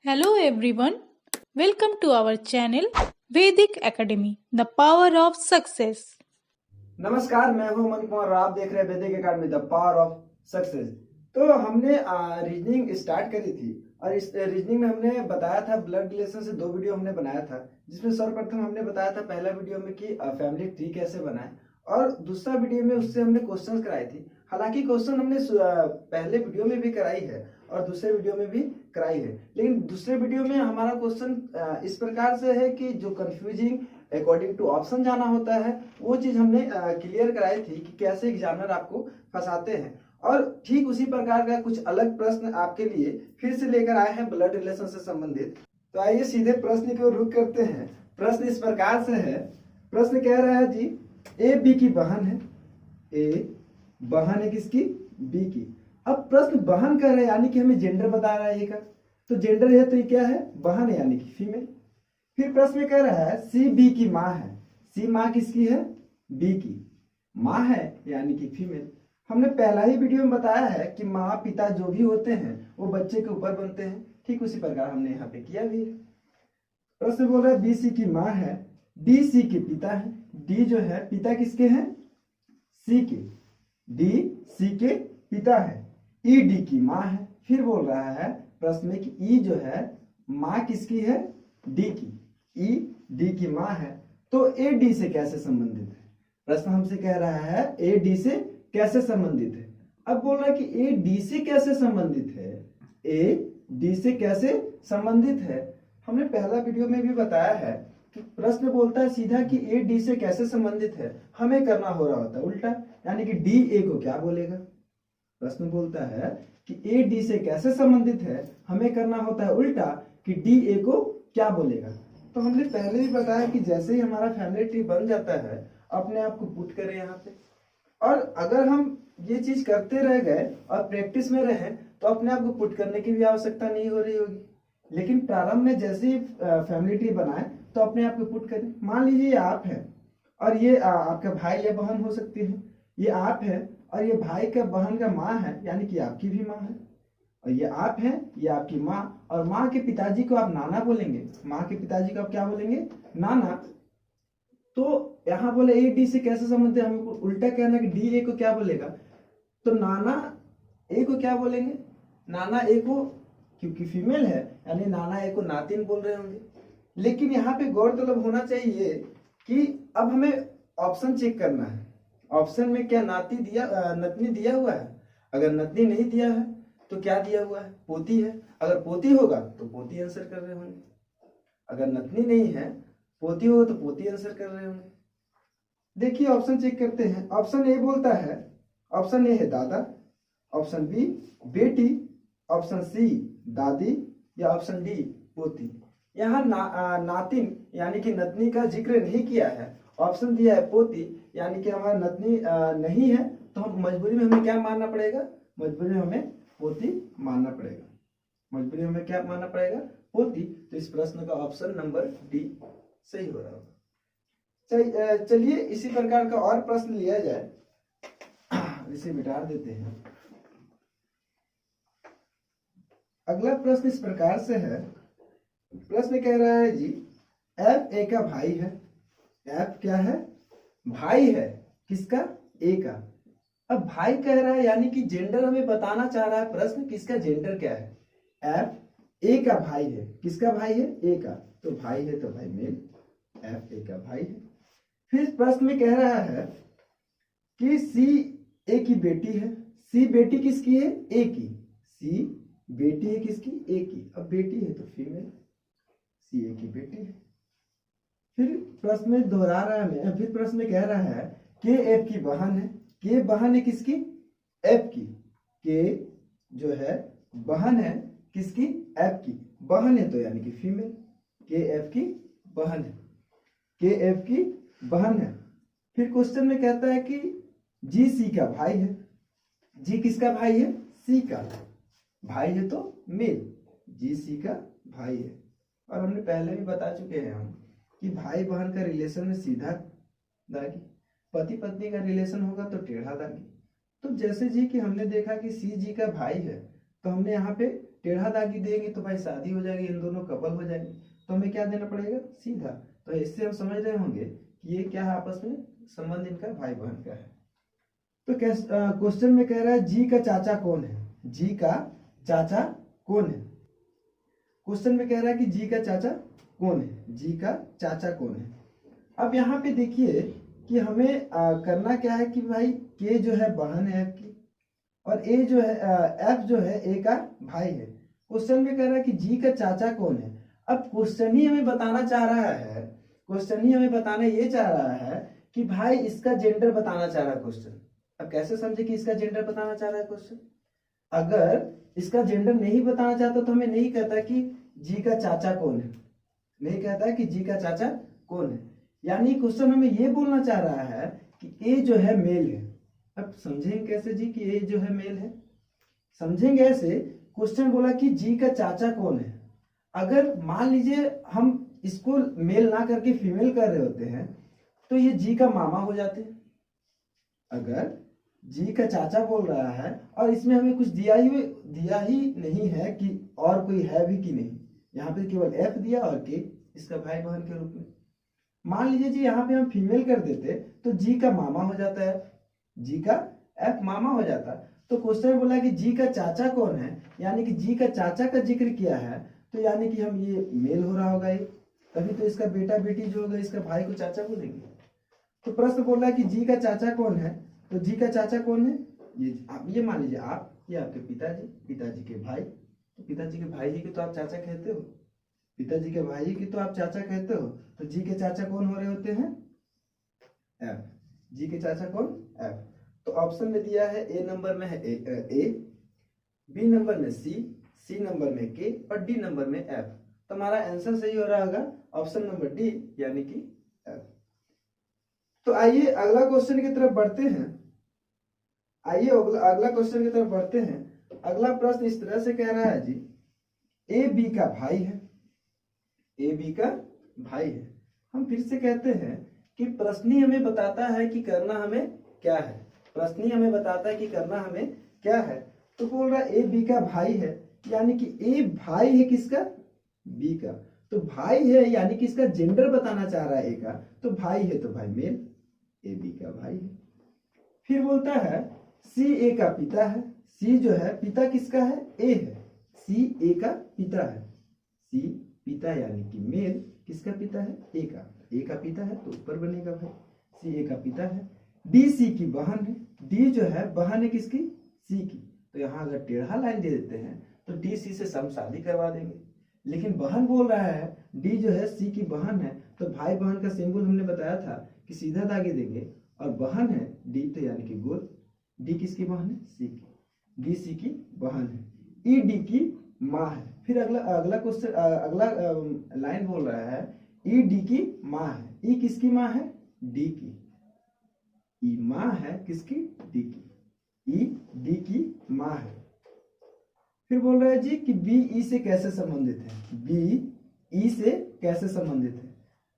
Hello everyone, welcome to our channel Vedic Academy, the power of success. नमस्कार, मैं हूं अमन कुमार और आप देख रहे हैं वैदिक academy the power of success. तो हमने रीजनिंग स्टार्ट करी थी और इस रीजनिंग में हमने बताया था ब्लड रिलेशन से दो वीडियो हमने बनाया था, जिसमें सर्वप्रथम हमने बताया था पहला वीडियो में कि फैमिली ट्री कैसे बनाए और दूसरा वीडियो में उससे हमने क्वेश्चंस कराई थी। हालांकि क्वेश्चन हमने पहले वीडियो में भी कराई है और दूसरे वीडियो में भी कराई है, लेकिन दूसरे वीडियो में हमारा क्वेश्चन इस प्रकार से है कि जो कंफ्यूजिंग अकॉर्डिंग टू ऑप्शन जाना होता है वो चीज हमने क्लियर कराई थी कि कैसे एग्जामिनर आपको फंसाते हैं। और ठीक उसी प्रकार का कुछ अलग प्रश्न आपके लिए फिर से लेकर आए हैं ब्लड रिलेशन से संबंधित। तो आइए सीधे प्रश्न की ओर रुख करते हैं। प्रश्न इस प्रकार से है, प्रश्न कह रहा है जी ए बी की बहन है, ए बहन है किसकी, बी की। अब प्रश्न बहन कर रहा है यानी कि हमें जेंडर बता रहा है ए का, तो जेंडर है तो ये क्या है, बहन है यानी कि फीमेल। फिर प्रश्न में कह रहा है सी बी की माँ है, सी माँ किसकी है, बी की माँ है यानी कि फीमेल। हमने पहला ही वीडियो में बताया है कि माँ पिता जो भी होते हैं वो बच्चे के ऊपर बनते हैं, ठीक उसी प्रकार हमने यहाँ पे किया भी है। प्रश्न बोल रहा है बी सी की माँ है, डी सी के पिता है, डी जो है पिता किसके हैं, सी के, डी सी के पिता है, ई डी की माँ है। फिर बोल रहा है प्रश्न में कि ई जो है माँ किसकी है, डी की, ई डी की माँ है, तो ए डी से कैसे संबंधित है। प्रश्न हमसे कह रहा है ए डी से कैसे संबंधित है। अब बोल रहा है कि ए डी से कैसे संबंधित है, ए डी से कैसे संबंधित है। हमने पहला वीडियो में भी बताया है कि प्रश्न बोलता है सीधा कि ए डी से कैसे संबंधित है, हमें करना हो रहा होता है उल्टा, यानी कि डी ए को क्या बोलेगा। प्रश्न बोलता है कि ए डी से कैसे संबंधित है, हमें करना होता है उल्टा कि डी ए को क्या बोलेगा। तो हमने पहले ही बताया कि जैसे ही हमारा फैमिली ट्री बन जाता है अपने आप को पुट करें यहाँ पे, और अगर हम ये चीज करते रह गए और प्रैक्टिस में रहे तो अपने आप को पुट करने की भी आवश्यकता नहीं हो रही होगी। लेकिन प्रारंभ में जैसे ही फैमिली ट्री बनाए तो अपने आप को पुट करें। मान लीजिए ये आप है और ये आपका भाई या बहन हो सकती है, ये आप है और ये भाई का बहन का माँ है यानी कि आपकी भी माँ है, और ये आप हैं, ये आपकी माँ, और माँ के पिताजी को आप नाना बोलेंगे, माँ के पिताजी को आप क्या बोलेंगे, नाना। तो यहाँ बोले ए डी से कैसे संबंध है, हमको उल्टा कहना कि डी ए को क्या बोलेगा, तो नाना ए को क्या बोलेंगे, नाना ए को, क्योंकि फीमेल है यानी नाना ए को नातिन बोल रहे होंगे। लेकिन यहाँ पे गौरतलब होना चाहिए कि अब हमें ऑप्शन चेक करना है, ऑप्शन में क्या नाती दिया नतनी दिया हुआ है। अगर नतनी नहीं दिया है तो क्या दिया हुआ है, पोती है। अगर पोती होगा तो पोती आंसर कर रहे होंगे, अगर नतनी नहीं है पोती होगा तो पोती आंसर कर रहे होंगे। देखिए ऑप्शन चेक करते हैं। ऑप्शन ए बोलता है, ऑप्शन ए है दादा, ऑप्शन बी बेटी, ऑप्शन सी दादी, या ऑप्शन डी पोती। यहाँ नातिन यानी कि नतनी का जिक्र नहीं किया है, ऑप्शन दिया है पोती यानी कि हमारा नतनी नहीं है, तो हम मजबूरी में हमें क्या मानना पड़ेगा, मजबूरी में हमें पोती मानना पड़ेगा, मजबूरी में हमें क्या मानना पड़ेगा, पोती। तो इस प्रश्न का ऑप्शन नंबर डी सही हो रहा होगा। चलिए इसी प्रकार का और प्रश्न लिया जाए, इसे मिटा देते हैं। अगला प्रश्न इस प्रकार से है, प्रश्न कह रहा है जी एफ ए का भाई है, एफ क्या है, भाई है, किसका, ए का। अब भाई कह रहा है यानी कि जेंडर हमें बताना चाह रहा है प्रश्न, किसका जेंडर क्या है, एफ ए का भाई है, किसका भाई है, ए का, तो भाई है तो भाई मेल, एफ ए का भाई है। फिर प्रश्न में कह रहा है कि सी ए की बेटी है, सी बेटी किसकी है, ए की, सी बेटी है किसकी, ए की। अब बेटी है तो फीमेल, सी ए की बेटी है। फिर प्रश्न में दोहरा रहा है मैं, फिर प्रश्न में कह रहा है के एफ की बहन है, के बहन है किसकी, एफ की, के जो है बहन है किसकी, एफ की, बहन है तो यानी कि फीमेल, के एफ की बहन है, के एफ की बहन है। फिर क्वेश्चन में कहता है कि जी सी का भाई है, जी किसका भाई है, सी का, भाई है तो मेल, जी सी का भाई है। और हमने पहले भी बता चुके हैं हम कि भाई बहन का रिलेशन में सीधा दागी, पति पत्नी का रिलेशन होगा तो टेढ़ा दागी। तो जैसे जी कि हमने देखा कि सी जी का भाई है तो हमने यहाँ पे टेढ़ा दागी देंगे तो भाई शादी हो जाएगी, इन दोनों कपल हो जाएंगे। तो हमें क्या देना पड़ेगा, सीधा। तो इससे हम समझ रहे होंगे कि ये क्या है, आपस में संबंध इनका भाई बहन का है। तो क्वेश्चन में कह रहा है जी का चाचा कौन है, जी का चाचा कौन है। क्वेश्चन में कह रहा है कि जी का चाचा कौन है, जी का चाचा कौन है। अब यहाँ पे देखिए कि हमें करना क्या है कि भाई के जो है बहन है एफ की, और ए जो है एफ जो है ए का भाई है। क्वेश्चन में कह रहा है कि जी का चाचा कौन है। अब क्वेश्चन ही हमें बताना चाह रहा है, क्वेश्चन ही हमें बताना ये चाह रहा है कि भाई इसका जेंडर बताना चाह रहा है क्वेश्चन। अब कैसे समझे कि इसका जेंडर बताना चाह रहा है क्वेश्चन। अगर इसका जेंडर नहीं बताना चाहता तो हमें नहीं कहता कि जी का चाचा कौन है, नहीं कहता कि जी का चाचा कौन है। यानी क्वेश्चन हमें ये बोलना चाह रहा है कि ए जो है मेल है। अब समझेंगे कैसे जी कि ए जो है मेल है, समझेंगे ऐसे। क्वेश्चन बोला कि जी का चाचा कौन है। अगर मान लीजिए हम इसको मेल ना करके फीमेल कर रहे होते हैं तो ये जी का मामा हो जाते। अगर जी का चाचा बोल रहा है और इसमें हमें कुछ दिया ही नहीं है कि और कोई है भी कि नहीं, यहाँ पे केवल एफ दिया और के इसका भाई बहन के रूप में। मान लीजिए जी यहाँ पे हम फीमेल कर देते तो जी का मामा हो जाता है, जी का एफ मामा हो जाता। तो क्वेश्चन बोला कि जी का चाचा कौन है, यानी कि जी का चाचा का जिक्र किया है, तो यानी कि हम ये मेल हो रहा होगा ये, तभी तो इसका बेटा बेटी जो होगा इसका भाई को चाचा बोलेंगे। तो प्रश्न बोल रहा है कि जी का चाचा कौन है, तो जी का चाचा कौन है, ये मान लीजिए आप, ये आपके पिताजी, पिताजी के भाई, तो पिताजी के भाई जी के तो आप चाचा कहते हो, पिताजी के भाई की तो आप चाचा कहते हो। तो जी के चाचा कौन हो रहे होते हैं, एफ। जी के चाचा कौन, एफ। तो ऑप्शन में दिया है ए नंबर में है ए, बी नंबर में सी नंबर में के और डी नंबर में एफ। तो हमारा आंसर सही हो रहा होगा ऑप्शन नंबर डी यानी कि एफ। तो आइए अगला क्वेश्चन की तरफ बढ़ते हैं, आइए अगला क्वेश्चन की तरफ बढ़ते हैं। अगला प्रश्न इस तरह से कह रहा है जी ए बी का भाई है, ए बी का भाई है। हम फिर से कहते हैं कि प्रश्न ही हमें बताता है कि करना हमें क्या है, प्रश्न ही हमें बताता है कि करना हमें क्या है। तो बोल रहा है ए बी का भाई है, यानी कि ए भाई है किसका, बी का। तो भाई है यानी कि इसका जेंडर बताना चाह रहा है ए का, तो भाई है तो भाई मेल, ए बी का भाई है। फिर बोलता है सी ए का पिता है, सी जो है पिता किसका है, ए है, सी ए का पिता है, सी पिता यानी कि मेल किसका पिता है, ए का, ए का पिता है तो ऊपर बनेगा भाई, सी ए का पिता है। डी सी की बहन है, डी जो है बहन है किसकी, सी की। तो यहाँ अगर टेढ़ा लाइन दे देते हैं तो डी सी से सम शादी करवा देंगे, लेकिन बहन बोल रहा है, डी जो है सी की बहन है, तो भाई बहन का सिंबल हमने बताया था कि सीधा दागे देंगे, और बहन है डी तो यानी कि गोल, डी किसकी बहन है, सी की, डी सी की बहन है। ई डी की माँ है। फिर अगला क्वेश्चन, अगला लाइन बोल रहा है ई डी की माँ है, ई किसकी माँ है, डी की, ई माँ है किसकी, डी की, ई डी की माँ है। फिर बोल रहा है जी कि बी ई से कैसे संबंधित है, बी ई से कैसे संबंधित है।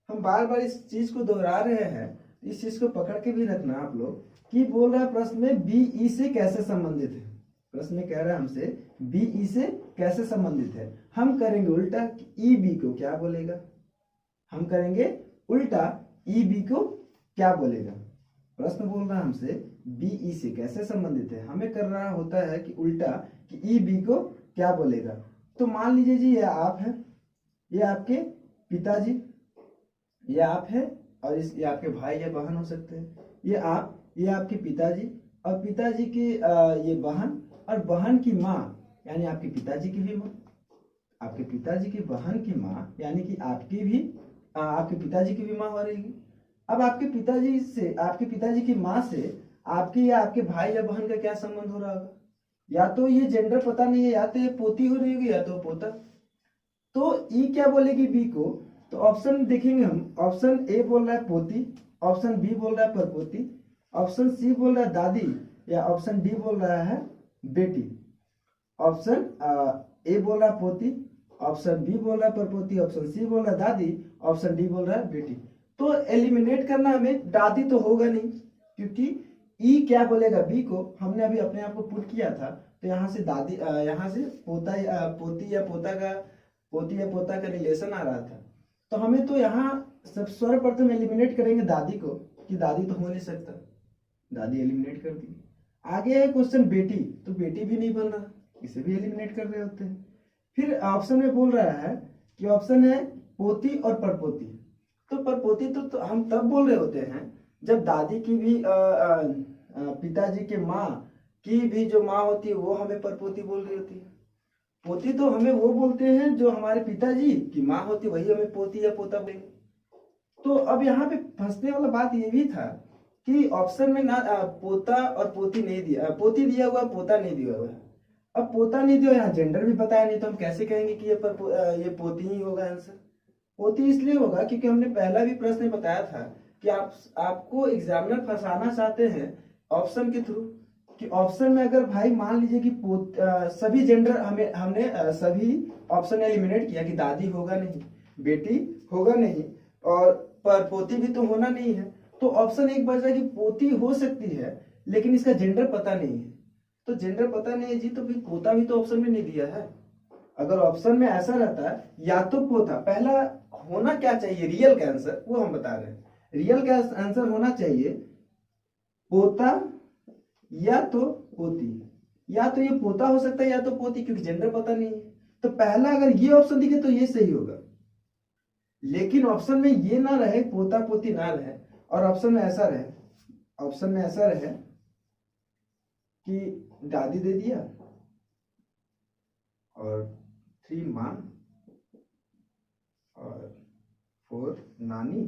हम बार बार इस चीज को दोहरा रहे हैं, इस चीज को पकड़ के भी रखना आप लोग कि बोल रहा है प्रश्न में बी ई से कैसे संबंधित है। प्रश्न में कह रहा है हमसे बी ई से कैसे संबंधित है। हम करेंगे उल्टा, ई बी को क्या बोलेगा, हम करेंगे उल्टा ई बी को क्या बोलेगा। प्रश्न बोल रहा है हमसे बी ई से कैसे संबंधित है, हमें कर रहा होता है कि उल्टा कि ई बी को क्या बोलेगा। तो मान लीजिए जी ये आप है, ये आपके पिताजी, ये आप है, और ये आपके भाई या बहन हो सकते हैं। ये आप, ये आपके पिताजी, और पिताजी की ये बहन, और बहन की माँ यानी आपके पिताजी की भी माँ, आपके पिताजी की बहन की माँ यानी कि आपकी भी आपके पिताजी की भी माँ हो रहेगी। अब आपके पिताजी से, आपके पिताजी की माँ से आपके या आपके भाई या बहन का क्या संबंध हो रहा होगा, या तो ये जेंडर पता नहीं है, या तो ये पोती हो रही होगी या तो पोता। तो ई क्या बोलेगी बी को, तो ऑप्शन देखेंगे हम, ऑप्शन ए बोल रहा है पोती, ऑप्शन बी बोल रहा है परपोती, ऑप्शन सी बोल रहा है दादी, या ऑप्शन डी बोल रहा है बेटी। ऑप्शन ए बोल रहा है पोती, ऑप्शन बी बोल रहा है परपोती, ऑप्शन सी बोल रहा है दादी, ऑप्शन डी बोल रहा है बेटी। तो एलिमिनेट करना हमें, दादी तो होगा नहीं क्योंकि ई क्या बोलेगा बी को, हमने अभी अपने आप को पुट किया था, तो यहाँ से दादी यहाँ से पोती या पोता का रिलेशन आ रहा था। तो हमें तो यहाँ सब सर्वप्रथम एलिमिनेट करेंगे दादी को, कि दादी तो हो नहीं सकता, दादी एलिमिनेट कर दी। आगे है क्वेश्चन बेटी, तो बेटी भी नहीं बन रहा, इसे भी एलिमिनेट कर रहे होते हैं। फिर ऑप्शन में बोल रहा है कि ऑप्शन है पोती और परपोती। तो परपोती तो हम तब बोल रहे होते हैं जब दादी की भी पिताजी के माँ की भी जो माँ होती है वो हमें परपोती बोल रही होती है। पोती तो हमें वो बोलते हैं जो हमारे पिताजी की माँ होती है, वही हमें पोती या पोता बोलेंगे। तो अब यहाँ पे फंसने वाला बात ये भी था कि ऑप्शन में ना पोता और पोती नहीं दिया, पोती दिया हुआ, पोता नहीं दिया हुआ। अब पोता नहीं दिया, यहाँ जेंडर भी बताया नहीं, तो हम कैसे कहेंगे कि ये पोती ही होगा आंसर। पोती इसलिए होगा क्योंकि हमने पहला भी प्रश्न बताया था कि आपको एग्जामिनर फंसाना चाहते हैं ऑप्शन के थ्रू, कि ऑप्शन में अगर भाई मान लीजिए कि सभी जेंडर हमने सभी ऑप्शन एलिमिनेट किया कि दादी होगा नहीं, बेटी होगा नहीं, और पोती भी तो होना नहीं है, तो ऑप्शन एक बच रहा है कि पोती हो सकती है लेकिन इसका जेंडर पता नहीं है। तो जेंडर पता नहीं है जी, तो फिर पोता भी तो ऑप्शन में नहीं दिया है। अगर ऑप्शन में ऐसा रहता है या तो पोता, पहला होना क्या चाहिए रियल का आंसर, वो हम बता रहे हैं। रियल का आंसर होना चाहिए पोता या तो पोती, या तो ये पोता हो सकता है या तो पोती, क्योंकि जेंडर पता नहीं है। तो पहला अगर ये ऑप्शन दिखे तो ये सही होगा, लेकिन ऑप्शन में ये ना रहे, पोता पोती ना रहे, और ऑप्शन में ऐसा रहे कि दादी दे दिया और 3 माँ और 4 नानी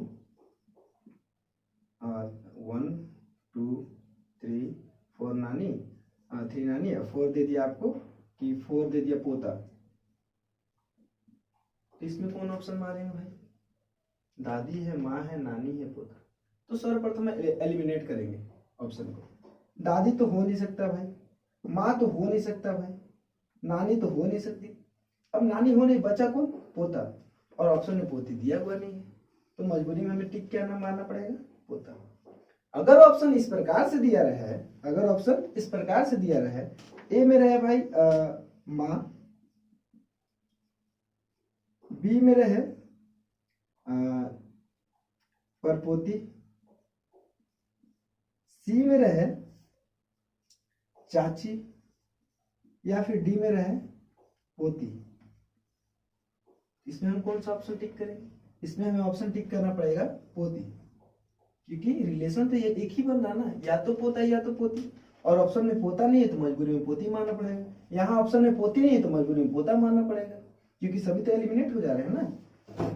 और 1 2 3 4 नानी, 3 नानी और 4 दे दिया आपको, कि 4 दे दिया पोता। इसमें कौन ऑप्शन मारेंगे भाई? दादी है, माँ है, नानी है, पोता। तो सर्वप्रथम एलिमिनेट करेंगे ऑप्शन को। दादी तो हो नहीं सकता भाई, माँ तो हो नहीं सकता भाई, नानी तो हो नहीं सकती। अब नानी हो नहीं, बचा कौन? पोता, और ऑप्शन में पोती दिया हुआ नहीं है, तो मजबूरी में हमें टिक क्या नाम मारना पड़ेगा? पोता। अगर ऑप्शन इस प्रकार से दिया रहे, ए में रहे भाई माँ, बी में रहे परपोती, सी में रहे चाची, या फिर डी में रहे पोती। इसमें हम कौन सा ऑप्शन टिक करेंगे? इसमें हमें ऑप्शन टिक करना पड़ेगा पोती, क्योंकि रिलेशन तो ये एक ही बन रहा ना, या तो पोता या तो पोती। और ऑप्शन में पोता नहीं है तो मजबूरी में पोती मानना पड़ेगा, यहाँ ऑप्शन में पोती नहीं है तो मजबूरी में पोता मानना पड़ेगा, क्योंकि सभी तो एलिमिनेट हो जा रहे हैं ना।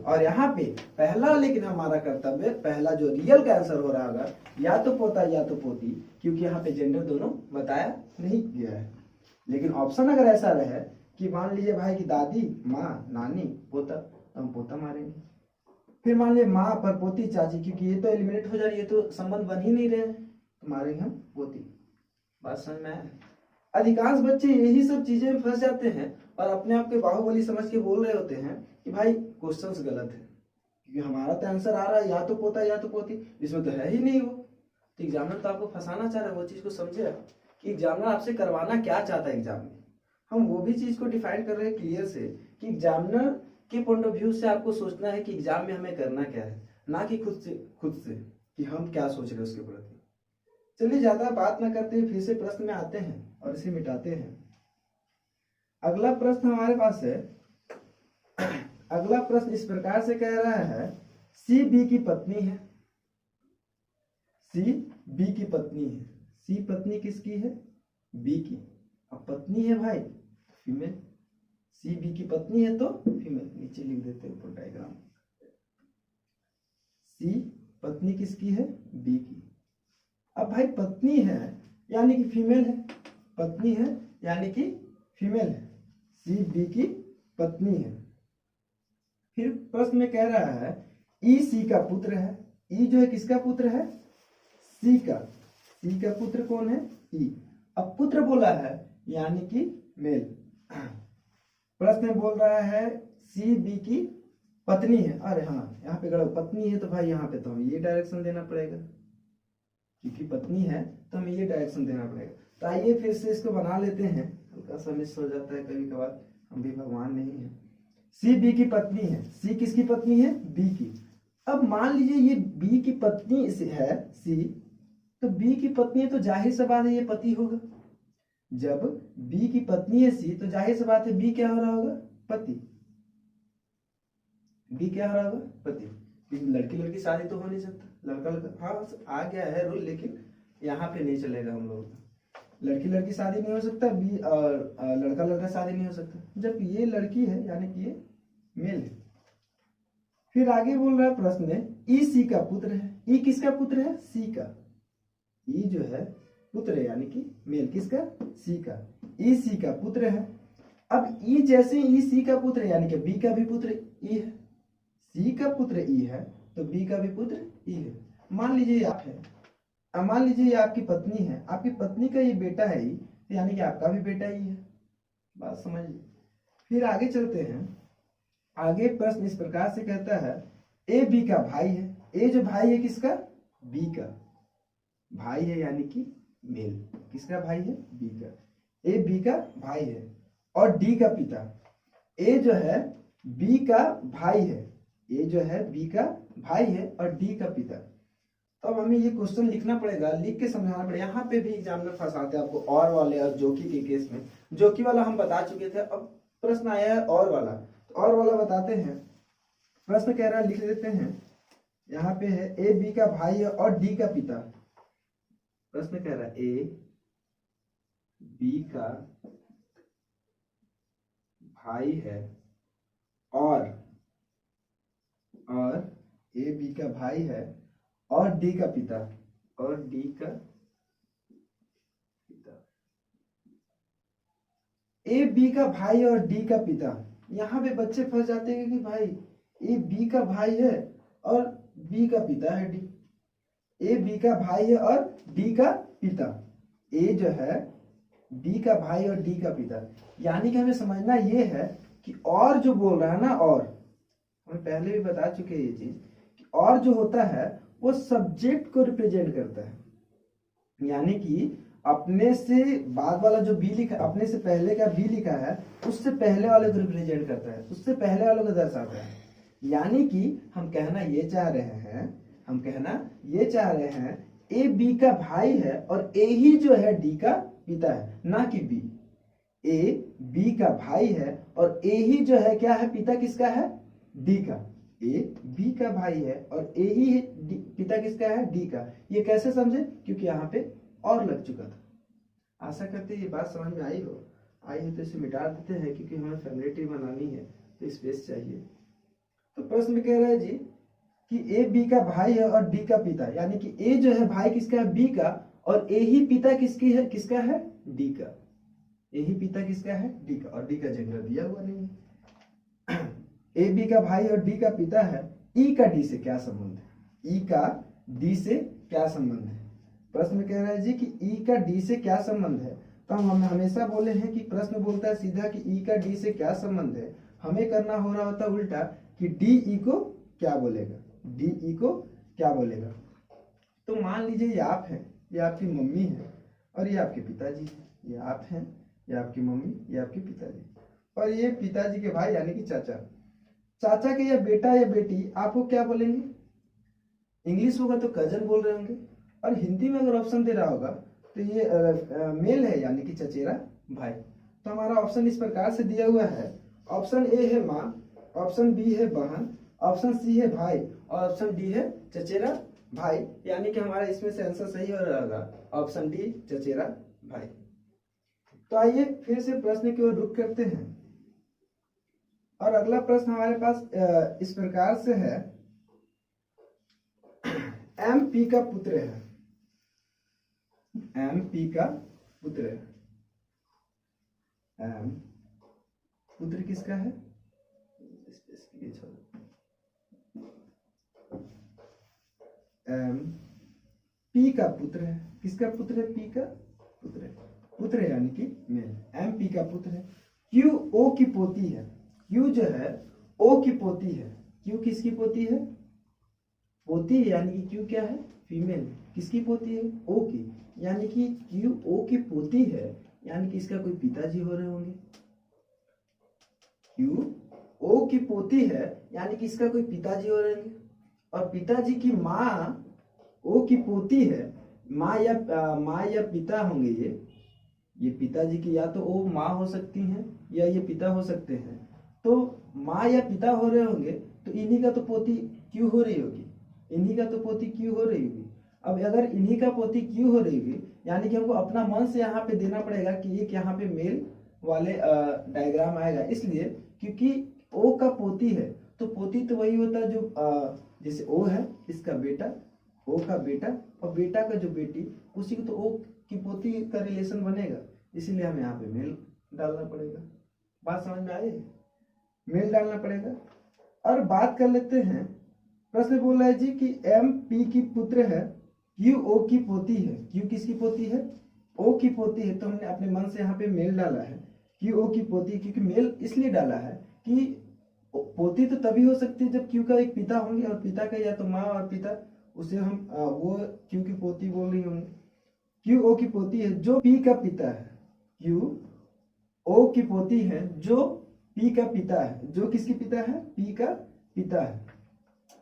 और यहाँ पे पहला, लेकिन हमारा कर्तव्य, पहला जो रियल का आंसर हो रहा होगा या तो पोता या तो पोती, क्योंकि यहाँ पे जेंडर दोनों बताया नहीं गया है। लेकिन ऑप्शन अगर ऐसा रहे कि मान लीजिए भाई कि दादी, माँ, नानी, पोता, तो हम पोता मारेंगे। फिर मान लीजिए माँ पर पोती, चाची, क्योंकि ये तो एलिमिनेट हो जा रही है, तो संबंध बन ही नहीं रहे, तो मारेंगे हम पोती। बात समझ में आया? अधिकांश बच्चे यही सब चीजें में फंस जाते हैं और अपने आप के बाहुबली समझ के बोल रहे होते हैं कि भाई क्वेश्चंस गलत है, क्योंकि हमारा तो आंसर आ रहा है या तो पोता या तो पोती, इसमें तो है ही नहीं वो। तो एग्जामिनर तो आपको फंसाना चाह रहा है, वो चीज को समझे कि एग्जामिनर आपसे करवाना क्या चाहता है एग्जाम में। हम वो भी चीज को डिफाइन कर रहे हैं क्लियर से कि एग्जामिनर के पॉइंट ऑफ व्यू से आपको सोचना है कि एग्जाम में हमें करना क्या है, ना कि खुद से कि हम क्या सोच रहे हैं उसके प्रति। चलिए ज्यादा बात ना करते हुए फिर से प्रश्न में आते हैं और इसे मिटाते हैं। अगला प्रश्न हमारे पास है, अगला प्रश्न इस प्रकार से कह रहा है, सी बी की पत्नी है, सी बी की पत्नी है। सी पत्नी किसकी है? बी की। अब पत्नी है भाई फीमेल, सी बी की पत्नी है तो फीमेल। नीचे लिख देते हैं ऊपर डायग्राम। सी पत्नी किसकी है? बी की। अब भाई पत्नी है यानी कि फीमेल है, पत्नी है यानी कि फीमेल है, सी बी की पत्नी है। फिर प्रश्न में कह रहा है ई सी का पुत्र है। ई जो है किसका पुत्र है? सी का। सी का पुत्र कौन है? ई। अब पुत्र बोला है यानी कि मेल। प्रश्न में बोल रहा है सी बी की पत्नी है। अरे हाँ, यहाँ पे गलत, पत्नी है तो भाई यहाँ पे तो हमें ये डायरेक्शन देना पड़ेगा, क्योंकि पत्नी है तो हमें ये डायरेक्शन देना पड़ेगा। तो आइए फिर से इसको बना लेते हैं, हल्का सा मिस हो जाता है कभी कभार, हम भी भगवान नहीं है। सी बी की पत्नी है, सी किसकी पत्नी है? बी की। अब मान लीजिए ये बी की पत्नी है सी, तो बी की पत्नी है तो जाहिर सी बात है ये पति होगा। जब बी की पत्नी है सी तो जाहिर सी बात है बी क्या हो रहा होगा? पति। बी क्या हो रहा होगा? पति। लड़की लड़की शादी तो हो नहीं सकता, लड़का लड़का, हाँ आ गया है रूल, लेकिन यहाँ पे नहीं चलेगा हम लोगों का। लड़की लड़की शादी नहीं हो सकता, बी और लड़का लड़का शादी नहीं हो सकता। जब ये लड़की है यानी कि ये मेल है। फिर आगे बोल रहा है प्रश्न में, ई सी का पुत्र है। ई किसका पुत्र है? सी का। ई जो है पुत्र है यानी कि मेल, किसका? सी का। ई सी का पुत्र है। अब ई जैसे ई सी का पुत्र है यानी कि बी का भी पुत्र ई है। सी का पुत्र ई है तो बी का भी पुत्र ई है। मान लीजिए आप है, अब मान लीजिए ये आपकी पत्नी है, आपकी पत्नी का ये बेटा है ई, यानी कि आपका भी बेटा ई है। बात समझिए। फिर आगे चलते हैं। आगे प्रश्न इस प्रकार से कहता है, ए बी का भाई है। ए जो भाई है किसका? बी का भाई है यानी कि मेल। किसका भाई है? बी का। ए बी का भाई है और डी का पिता। ए जो है बी का भाई है, ए जो है बी का भाई है और डी का पिता। तो अब हमें ये क्वेश्चन लिखना पड़ेगा, लिख के समझाना पड़ेगा। यहाँ पे भी एग्जामिनर फंसाते हैं आपको और वाले और जोकी के केस में। जोकी वाला हम बता चुके थे, अब प्रश्न आया है और वाला, तो और वाला बताते हैं। प्रश्न कह रहा है, लिख देते हैं। यहाँ पे है ए बी का भाई है और डी का पिता। प्रश्न कह रहा है ए बी का भाई है और ए बी का भाई है और डी का पिता, और डी का पिता। ए बी का भाई और डी का पिता। यहाँ पे बच्चे फंस जाते हैं कि भाई ए बी का भाई है और बी का पिता है डी। ए बी का भाई है और डी का पिता। ए जो है बी का भाई और डी का पिता, यानी कि हमें समझना ये है कि और जो बोल रहा है ना, और हम पहले भी बता चुके हैं ये चीज कि और जो होता है वो सब्जेक्ट को रिप्रेजेंट करता है। यानी कि अपने से बाद वाला जो बी लिखा, अपने से पहले का बी लिखा है उससे पहले वाले को रिप्रेजेंट करता है, उससे पहले वाले को दर्शाता है। यानी कि हम कहना ये चाह रहे हैं ए बी का भाई है और ए ही जो है डी का पिता है, ना कि बी। ए बी का भाई है और ए ही जो है क्या है? पिता किसका है? डी का। ए बी का भाई है और ए ही पिता किसका है? डी का। ये कैसे समझे? क्योंकि यहाँ पे और लग चुका था। आशा करते ये बात समझ में आई हो तो इसे मिटा देते हैं, क्योंकि हमें फैमिलिटी बनानी है तो स्पेस चाहिए। तो प्रश्न कह रहा है जी कि ए बी का भाई है और डी का पिता, यानी कि ए जो है भाई किसका है? बी का, और ए ही पिता किसका है? डी का। ए ही पिता किसका है? डी का, और डी का जेंडर दिया हुआ नहीं है। ए बी का भाई और डी का पिता है। ई का डी से क्या संबंध है? ई का डी से क्या संबंध है? प्रश्न कह रहा है जी कि ई का डी से क्या संबंध है। तो हम हमेशा बोले हैं कि प्रश्न बोलता है सीधा कि ई का डी से क्या संबंध है। हमें करना हो रहा होता उल्टा कि डी ई को क्या बोलेगा, डी ई को क्या बोलेगा। तो मान लीजिए ये आप हैं, ये आपकी मम्मी है और ये आपके पिताजी है। ये आप हैं, ये आपकी मम्मी, ये आपके पिताजी, और ये पिताजी के भाई यानी कि चाचा। चाचा के या बेटा या बेटी आपको क्या बोलेंगे? इंग्लिश होगा तो कजन बोल रहे होंगे, और हिंदी में अगर ऑप्शन दे रहा होगा तो ये मेल है यानी कि चचेरा भाई। तो हमारा ऑप्शन इस प्रकार से दिया हुआ है। ऑप्शन ए है माँ, ऑप्शन बी है बहन, ऑप्शन सी है भाई और ऑप्शन डी है चचेरा भाई, यानी कि हमारा इसमें से आंसर सही हो रहेगा ऑप्शन डी, चचेरा भाई। तो आइए फिर से प्रश्न की ओर रुख करते हैं, और अगला प्रश्न हमारे पास इस प्रकार से है। एम पी का पुत्र है, एम पी का पुत्र है। एम पुत्र किसका है? एम पी का पुत्र है। किसका पुत्र है? पी का पुत्र है। पुत्र है यानी कि मेल। एम पी का पुत्र है। क्यू ओ की पोती है। क्यू जो है ओ की पोती है। क्यू किसकी पोती है? पोती यानी कि क्यू क्या है? फीमेल। किसकी पोती है? ओ की। यानी कि क्यू ओ की पोती है, यानी कि इसका कोई पिताजी हो रहे होंगे। क्यू ओ की पोती है, यानी कि इसका कोई पिताजी हो रहे होंगे। और पिताजी की माँ ओ की पोती है, माँ या पिता होंगे। ये पिताजी की या तो ओ माँ हो सकती हैं या ये पिता हो सकते हैं। तो माँ या पिता हो रहे होंगे, तो इन्हीं का तो पोती क्यों हो रही होगी, इन्हीं का तो पोती क्यों हो रही होगी। अब अगर इन्हीं का पोती क्यों हो रही होगी, यानी कि हमको अपना मन से यहाँ पे देना पड़ेगा कि एक यहाँ पे मेल वाले डायग्राम आएगा, इसलिए क्योंकि ओ का पोती है, तो पोती तो वही होता है जो जैसे ओ है इसका बेटा, ओ का बेटा, और बेटा का जो बेटी, उसी को तो ओ की पोती का रिलेशन बनेगा, इसीलिए हमें यहाँ पे मेल डालना पड़ेगा। बात समझ में आई? मेल डालना पड़ेगा। और बात कर लेते हैं, प्रश्न बोल रहा है जी कि एम पी की पुत्र है, क्यू ओ की पोती है। क्यू किसकी पोती है? ओ की पोती है। तो हमने अपने मन से यहाँ पे मेल डाला है, क्यू ओ की पोती, क्योंकि मेल इसलिए डाला है कि पोती तो तभी हो सकती है जब क्यू का एक पिता होंगे, और पिता का या तो माँ और पिता, उसे हम वो क्यू की पोती बोल रही होंगे। क्यू ओ की पोती है जो पी का पिता है, क्यू ओ की पोती है जो पी का पिता है। जो किसकी पिता है? पी का पिता है।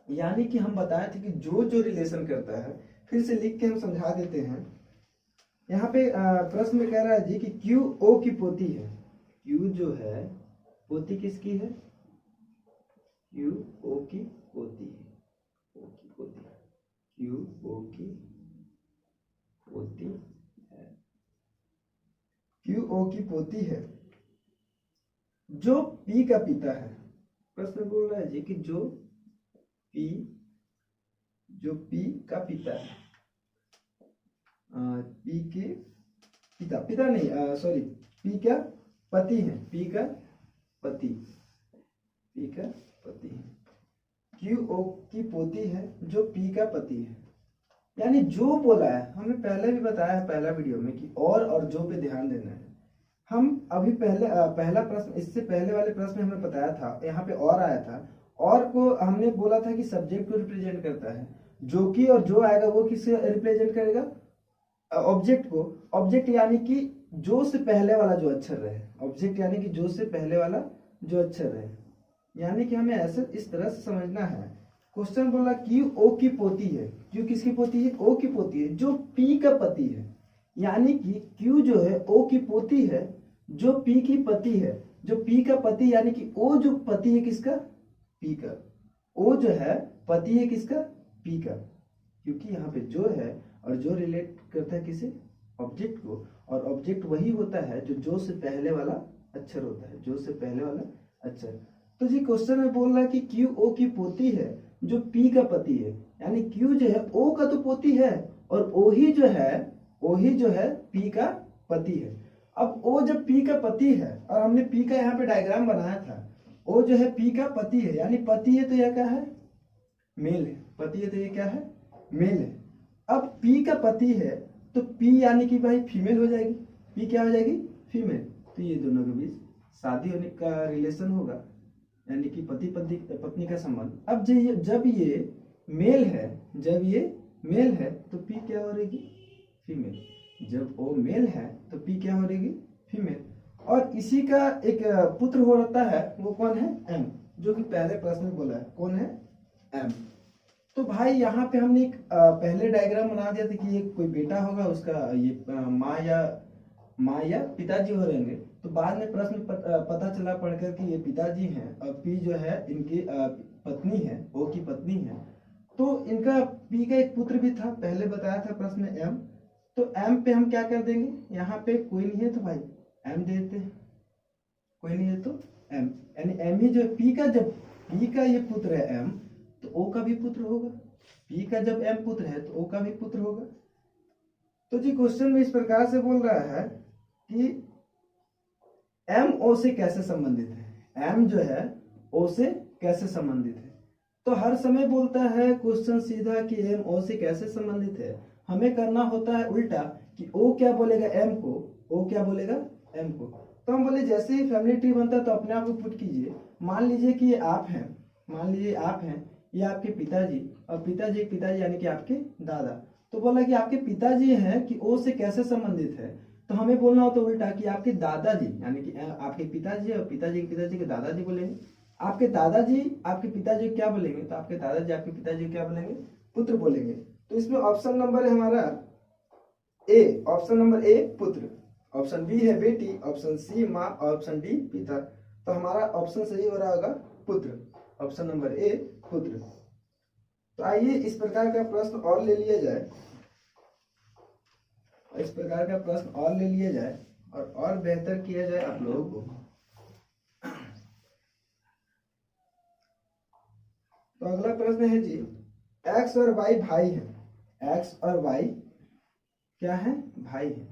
यानी कि हम बताए थे कि जो जो रिलेशन करता है, फिर से लिख के हम समझा देते हैं। यहाँ पे प्रश्न में कह रहा है जी कि क्यू ओ की पोती है। क्यू जो है पोती किसकी है? क्यू ओ की पोती है। ओ की पोती, क्यू ओ की पोती है, क्यू ओ की पोती है जो पी का पिता है। प्रश्न बोल रहा है जी कि जो पी का पिता है, पी के पिता नहीं, सॉरी, पी का पति है, पी का पति है। क्यू ओ की पोती है जो पी का पति है। यानी जो बोला है, हमने पहले भी बताया है पहला वीडियो में कि और जो पे ध्यान देना है। हम अभी पहला प्रश्न, इससे पहले वाले प्रश्न में हमने बताया था, यहाँ पे और आया था, और को हमने बोला था कि सब्जेक्ट को रिप्रेजेंट करता है, जो कि और जो आएगा वो किसे रिप्रेजेंट करेगा? ऑब्जेक्ट को। ऑब्जेक्ट यानी कि जो से पहले वाला जो अक्षर रहे, ऑब्जेक्ट यानी कि जो से पहले वाला जो अक्षर रहे। यानी कि हमें ऐसे इस तरह से समझना है। क्वेश्चन बोला क्यू ओ की पोती है। क्यू किसकी पोती है? ओ की पोती है जो पी का पति है। यानी कि क्यू जो है ओ की पोती है जो पी की पति है। जो पी का पति यानी कि ओ जो पति है किसका? पी का। ओ जो है पति है किसका? पी का। क्योंकि यहाँ पे जो है और जो रिलेट करता है किसे? ऑब्जेक्ट को। और ऑब्जेक्ट वही होता है जो से पहले वाला अक्षर होता है, जो से पहले वाला अक्षर। तो जी क्वेश्चन में बोल रहा है कि क्यू ओ की पोती है जो पी का पति है। यानी क्यू जो है ओ का तो पोती है, और ओ ही जो है पी का पति है। अब ओ जब पी का पति है, और हमने पी का यहाँ पे डायग्राम बनाया था, ओ जो है पी का पति है, यानी पति है तो यह क्या है? मेल है। पति है तो ये क्या है? मेल है। अब पी का पति है तो पी यानी कि भाई फीमेल हो जाएगी। पी क्या हो जाएगी? फीमेल। तो ये दोनों के बीच शादी होने का रिलेशन होगा, यानी कि पति पत्नी का संबंध। अब जब ये मेल है तो पी क्या हो रहेगी? फीमेल। जब ओ मेल है तो पी क्या हो रहेगी? फीमेल। और इसी का एक पुत्र हो रहता है, वो कौन है? एम, जो कि पहले प्रश्न में बोला है। कौन है? एम। तो भाई यहाँ पे हमने एक पहले डायग्राम बना दिया था कि ये कोई बेटा होगा, उसका ये माँ या पिताजी हो रहेंगे। तो बाद में प्रश्न पता चला पढ़कर कि ये पिताजी हैं, और पी जो है इनकी पत्नी है, ओ की पत्नी है। तो इनका पी का एक पुत्र भी था, पहले बताया था प्रश्न में, एम। तो एम पे हम क्या कर देंगे? यहाँ पे कोई नहीं है तो भाई एम दे देते हैं, कोई नहीं है तो एम। यानी एम ही जो पी का, जब पी का ये पुत्र है एम, तो ओ का भी पुत्र होगा। पी का जब एम पुत्र है तो ओ का भी पुत्र होगा। तो जी क्वेश्चन में इस प्रकार से बोल रहा है कि एम ओ से कैसे संबंधित है? एम जो है ओ से कैसे संबंधित है? तो हर समय बोलता है क्वेश्चन सीधा कि एम ओ से कैसे संबंधित है। हमें करना होता है उल्टा कि ओ क्या बोलेगा एम को, ओ क्या बोलेगा एम को। तो हम बोले जैसे ही फैमिली ट्री बनता है तो अपने आप को पुट कीजिए। मान लीजिए कि ये आप हैं, ये आपके पिताजी, और पिताजी पिताजी यानी कि आपके दादा। तो बोला कि आपके पिताजी हैं कि ओ से कैसे संबंधित है, तो हमें बोलना हो तो उल्टा कि आपके दादाजी, यानी कि आपके पिताजी और पिताजी के दादाजी बोलेंगे। आपके दादाजी आपके पिताजी को क्या बोलेंगे, तो आपके दादाजी आपके पिताजी को क्या बोलेंगे, पुत्र बोलेंगे। तो इसमें ऑप्शन नंबर है हमारा ए, ऑप्शन नंबर ए पुत्र, ऑप्शन बी है बेटी, ऑप्शन सी माँ, ऑप्शन डी पिता। तो हमारा ऑप्शन सही हो रहा होगा पुत्र, ऑप्शन नंबर ए पुत्र। तो आइए इस प्रकार का प्रश्न और ले लिया जाए, इस प्रकार का प्रश्न और ले लिया जाए और बेहतर किया जाए आप लोगों को। तो अगला प्रश्न है जी, एक्स और वाई भाई है, एक्स और वाई क्या है, भाई है।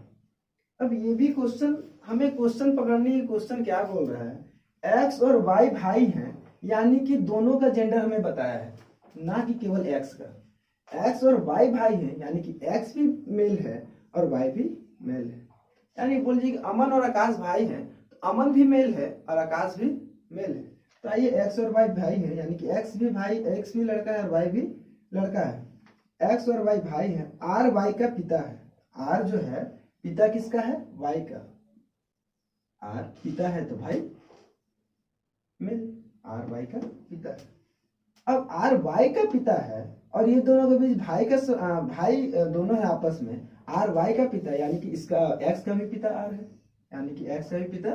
अब ये भी क्वेश्चन, हमें क्वेश्चन पकड़नी है, क्वेश्चन क्या बोल रहा है, एक्स और वाई भाई हैं, यानी कि दोनों का जेंडर हमें बताया है, ना कि केवल एक्स का। एक्स और वाई भाई हैं, यानी कि एक्स भी मेल है और वाई भी मेल है। यानी बोल जी अमन और आकाश भाई हैं, तो अमन भी मेल है और आकाश भी मेल है। तो आइए एक्स और वाई भाई है, यानी कि एक्स भी भाई, एक्स भी लड़का है और वाई भी लड़का है। एक्स और वाई भाई है, आर वाई का पिता है। आर जो है पिता किसका है, वाई का। आर पिता है तो भाई मेल, आर वाई का पिता है। अब आर वाई का पिता है और ये दोनों के बीच भाई का भाई दोनों है आपस में, आर वाई का पिता, यानी कि इसका एक्स का भी पिता आर है, यानी कि एक्स का भी पिता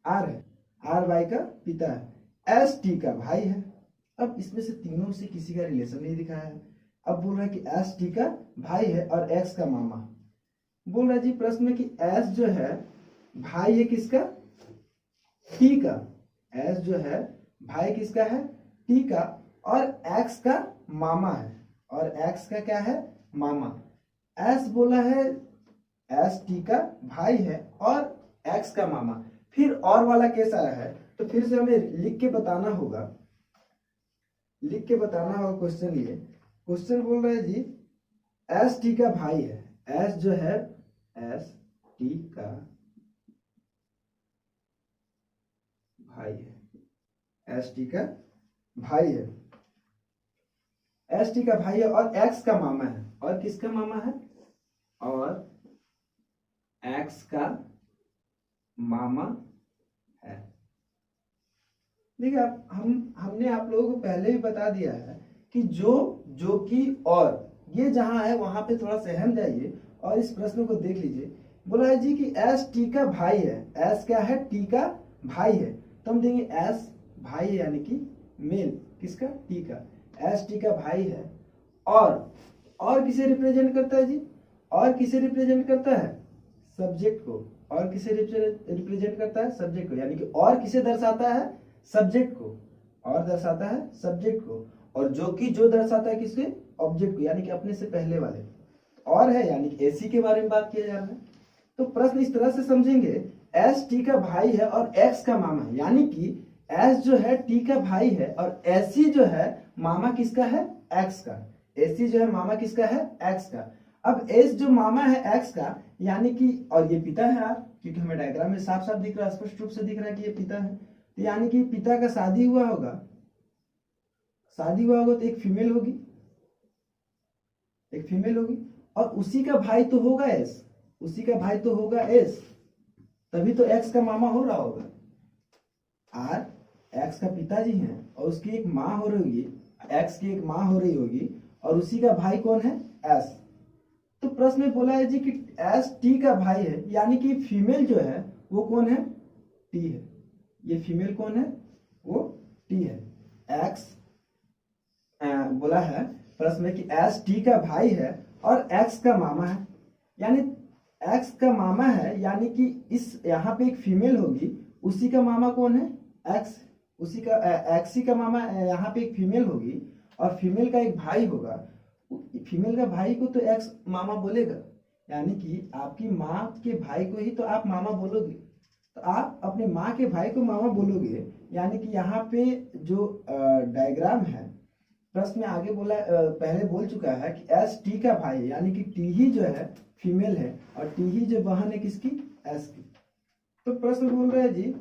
आर है, आर वाई का पिता है। एस टी का भाई है। अब इसमें से तीनों से किसी का रिलेशन नहीं दिखाया है। अब बोल रहा है कि एस टी का भाई है और एक्स का मामा। बोल रहा है जी प्रश्न में कि एस जो है भाई है किसका, टी का। एस जो है भाई किसका है, टी का, और एक्स का मामा है, और एक्स का क्या है, मामा। एस बोला है एस टी का भाई है और एक्स का मामा। फिर और वाला केस आया है, तो फिर से हमें लिख के बताना होगा, लिख के बताना होगा क्वेश्चन। ये क्वेश्चन बोल रहा है जी एस टी का भाई है, एस जो है एस टी का भाई है, एस टी का भाई है, एस टी का भाई है और एक्स का मामा है। और किसका मामा है, और एक्स का मामा है। देखिए आप हमने आप लोगों को पहले भी बता दिया है कि जो कि और ये जहां है वहां पे थोड़ा सहम जाइए और इस प्रश्न को देख लीजिए। बोला है जी कि एस टी का भाई है, एस क्या है, टी का भाई है, तो हम देंगे एस भाई है, यानी कि मेल किसका, टी का। एस टी का भाई है और किसे रिप्रेजेंट करता है जी, और किसे रिप्रेजेंट करता है, सब्जेक्ट को। और किसे रिप्रेजेंट करता है, सब्जेक्ट को, यानी कि और किसे दर्शाता है, सब्जेक्ट को, और दर्शाता है सब्जेक्ट को, और जो दर्शाता है किसके, ऑब्जेक्ट को, यानी कि अपने से पहले वाले। और है यानी कि एसी के बारे में बात किया जा रहा है। तो प्रश्न इस तरह से समझेंगे, एस टी का भाई है और एक्स का मामा है, यानी कि एस जो है टी का भाई है और एसी जो है मामा किसका है, एक्स का। एसी जो है मामा किसका है, एक्स का। अब एस जो मामा है एक्स का, यानी कि, और ये पिता है यार, क्योंकि हमें डायग्राम में साफ साफ दिख रहा है, स्पष्ट रूप से दिख रहा है कि ये पिता है। तो यानी कि पिता का शादी हुआ होगा, तो एक फीमेल होगी, एक फीमेल होगी, और उसी का भाई तो होगा एस, उसी का भाई तो होगा एस, तभी तो एक्स का मामा हो रहा होगा। आर एक्स का पिताजी हैं और उसकी एक माँ हो रही होगी, एक्स की एक माँ हो रही होगी, और उसी का भाई कौन है, एस। तो प्रश्न में बोला है जी कि एस टी का भाई है, यानी कि फीमेल जो है वो कौन है, टी है। ये फीमेल कौन है, वो टी है। एक्स बोला है प्रश्न में कि एस टी का भाई है और एक्स का मामा है, यानी एक्स का मामा है, यानी कि इस यहाँ पे एक फीमेल होगी, उसी का मामा कौन है, एक्स। उसी का एक्सी का मामा यहाँ पे एक फीमेल होगी और फीमेल का एक भाई होगा। फीमेल का भाई को तो एक्स मामा बोलेगा, यानी कि आपकी माँ के भाई को ही तो आप मामा बोलोगे, तो आप अपने माँ के भाई को मामा बोलोगे। यानी कि यहाँ पे जो डायग्राम है, प्रश्न में आगे बोला, पहले बोल चुका है कि एस टी का भाई है, यानी कि टी ही जो है फीमेल है और टी ही जो बहन है किसकी, एस की। तो प्रश्न बोल रहे हैं जी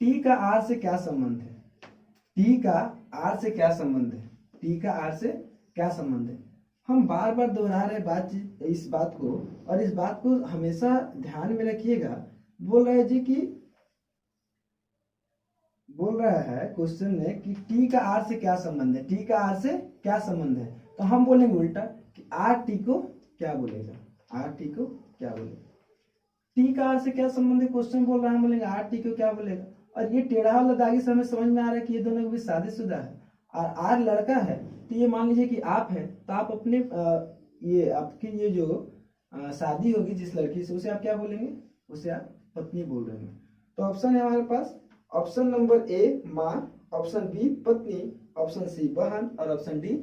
टी का आर से क्या संबंध है, टी का आर से क्या संबंध है। टी का आर से क्या संबंध है। हम बार बार दोहरा रहे इस बात को, और इस बात को हमेशा ध्यान में रखिएगा। बोल रहा है जी कि बोल रहा है क्वेश्चन में कि टी का आर से क्या संबंध है, टी का आर से क्या संबंध है। तो हम बोलेंगे उल्टा कि आर टी को क्या बोलेगा, आर टी को क्या बोलेगा। टी का आर से क्या संबंध है, क्वेश्चन बोल रहा है, हम बोलेंगे आर टी को क्या बोलेगा। और ये टेढ़ा वाला दागी से हमें समझ में आ रहा है कि ये दोनों भी शादीशुदा है और आर लड़का है। तो ये मान लीजिए कि आप हैं, तो आप अपने ये आपकी ये जो शादी होगी जिस लड़की से, उसे आप क्या बोलेंगे, उसे आप पत्नी बोल रहे हैं। तो ऑप्शन है हमारे पास, ऑप्शन नंबर ए माँ, ऑप्शन बी पत्नी, ऑप्शन सी बहन और ऑप्शन डी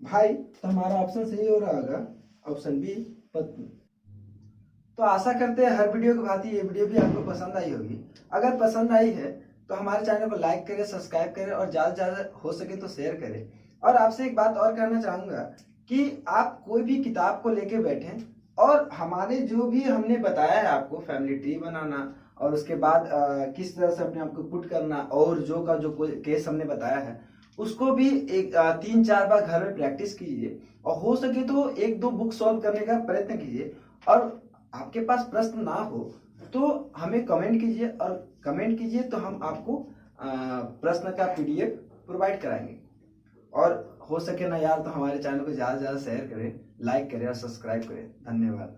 भाई। तो हमारा ऑप्शन सही हो रहा होगा ऑप्शन बी पत्नी। तो आशा करते हैं हर वीडियो की भांति ये वीडियो भी आपको पसंद आई होगी। अगर पसंद आई है तो हमारे चैनल को लाइक करें, सब्सक्राइब करें और ज़्यादा से ज़्यादा हो सके तो शेयर करें। और आपसे एक बात और कहना चाहूँगा कि आप कोई भी किताब को लेके बैठें और हमारे जो भी हमने बताया है आपको, फैमिली ट्री बनाना और उसके बाद किस तरह से अपने आप को पुट करना और जो का जो केस हमने बताया है, उसको भी एक 3-4 बार घर में प्रैक्टिस कीजिए और हो सके तो 1-2 बुक सॉल्व करने का प्रयत्न कीजिए। और आपके पास प्रश्न ना हो तो हमें कमेंट कीजिए, और कमेंट कीजिए तो हम आपको प्रश्न का पीडीएफ प्रोवाइड कराएंगे। और हो सके ना यार तो हमारे चैनल को ज़्यादा से ज़्यादा शेयर करें, लाइक करें और सब्सक्राइब करें। धन्यवाद।